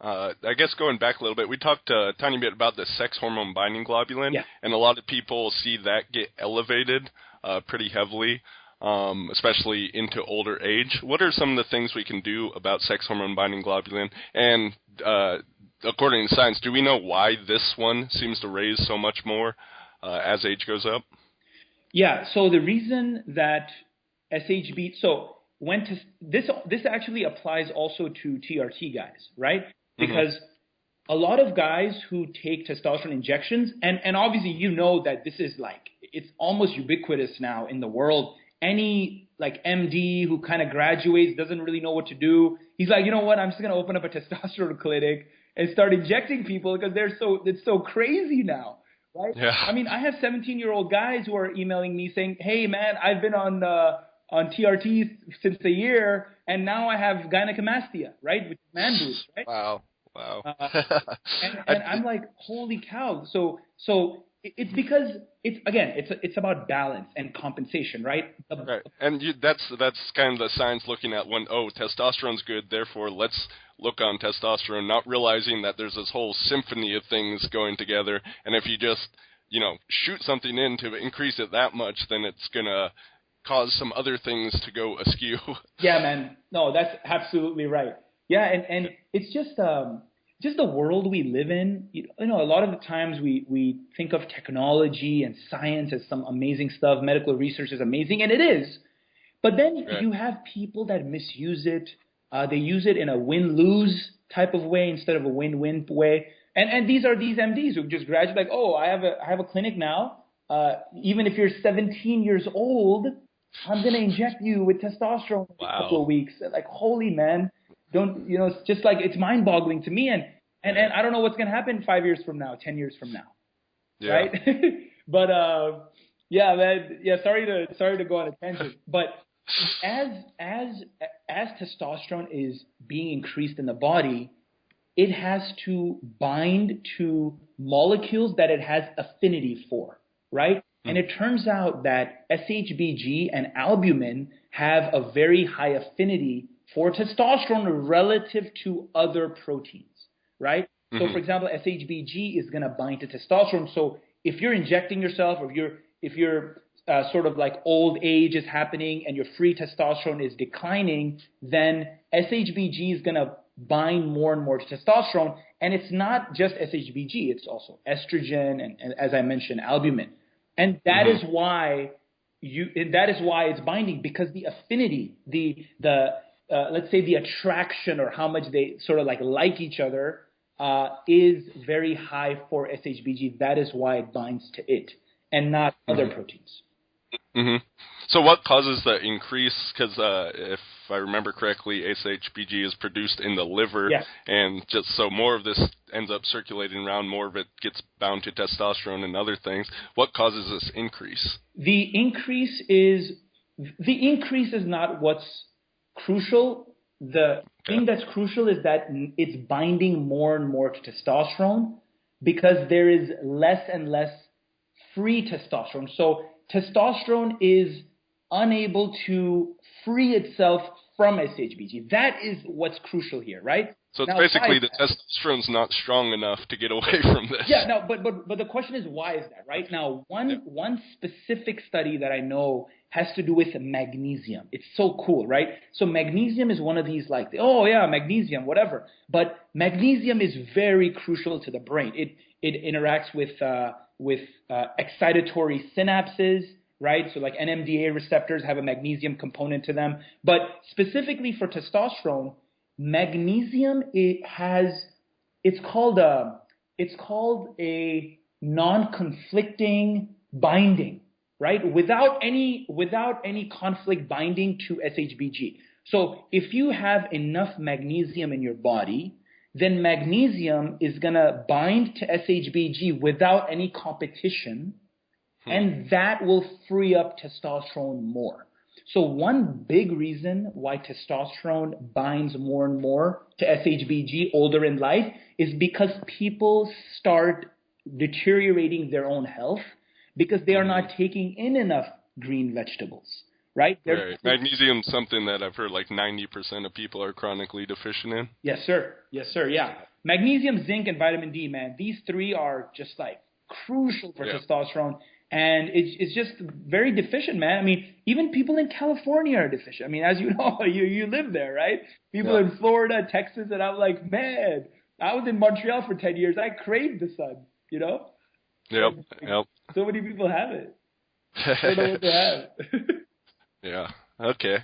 I guess going back a little bit, we talked a tiny bit about the sex hormone binding globulin, Yeah. and a lot of people see that get elevated pretty heavily, especially into older age. What are some of the things we can do about sex hormone binding globulin? And according to science, do we know why this one seems to raise so much more as age goes up? Yeah, so the reason that SHB, so this actually applies also to TRT guys, right? Because a lot of guys who take testosterone injections, and obviously you know that this is like, it's almost ubiquitous now in the world. Any like MD who kind of graduates, doesn't really know what to do. He's like, you know what, I'm just going to open up a testosterone clinic and start injecting people because it's so crazy now. Right? Yeah. I mean, I have 17-year-old guys who are emailing me saying, hey, man, I've been on TRT since a year, and now I have gynecomastia, right, which is man boobs, right? Wow. And I'm like, holy cow. So it's because it's about balance and compensation, right? Right, and that's kind of the science looking at when, testosterone's good, therefore let's look on testosterone, not realizing that there's this whole symphony of things going together, and if you just, shoot something in to increase it that much, then it's going to cause some other things to go askew. Yeah, man. No, that's absolutely right. Yeah, and it's just the world we live in. A lot of the times we think of technology and science as some amazing stuff. Medical research is amazing, and it is. But then you have people that misuse it. They use it in a win-lose type of way instead of a win-win way. And these are these MDs who just graduate like, I have a clinic now. Even if you're 17 years old, I'm going to inject you with testosterone in a couple of weeks. Like, holy man. It's just like, it's mind-boggling to me. And I don't know what's going to happen 5 years from now, 10 years from now. Yeah. Right? But, yeah, man. Yeah, sorry to go on a tangent. But as testosterone is being increased in the body, it has to bind to molecules that it has affinity for, right? And it turns out that SHBG and albumin have a very high affinity for testosterone relative to other proteins, right? So, for example, SHBG is going to bind to testosterone. So if you're injecting yourself, or if you're sort of like old age is happening and your free testosterone is declining, then SHBG is going to bind more and more to testosterone. And it's not just SHBG, it's also estrogen and as I mentioned, albumin. And that is why it's binding, because the affinity, the let's say the attraction, or how much they sort of like each other, is very high for SHBG. That is why it binds to it and not other proteins. So what causes the increase? Because if I remember correctly, SHBG is produced in the liver, and just so more of this ends up circulating around, more of it gets bound to testosterone and other things. What causes this increase? The increase is not what's crucial. The thing that's crucial is that it's binding more and more to testosterone, because there is less and less free testosterone. So testosterone is unable to free itself from SHBG. That is what's crucial here, right? So it's basically the testosterone's not strong enough to get away from this. Yeah, no, but the question is, why is that, right? Now, one specific study that I know has to do with magnesium. It's so cool, right? So magnesium is one of these like, magnesium, whatever. But magnesium is very crucial to the brain. It interacts with excitatory synapses, right? So like NMDA receptors have a magnesium component to them. But specifically for testosterone, magnesium, it's called a non-conflicting binding, right? Without any conflict binding to SHBG. So if you have enough magnesium in your body, then magnesium is going to bind to SHBG without any competition, and that will free up testosterone more. So one big reason why testosterone binds more and more to SHBG older in life is because people start deteriorating their own health because they are not taking in enough green vegetables, right? Right. Magnesium's something that I've heard like 90% of people are chronically deficient in. Yes, sir. Yeah. Magnesium, zinc, and vitamin D, man. These three are just like crucial for testosterone. And it's just very deficient, man. I mean, even people in California are deficient. I mean, as you know, you live there, right? People in Florida, Texas, and I'm like, man, I was in Montreal for 10 years. I craved the sun, you know? Yep. So many people have it. I don't know what they have. Yeah. Okay.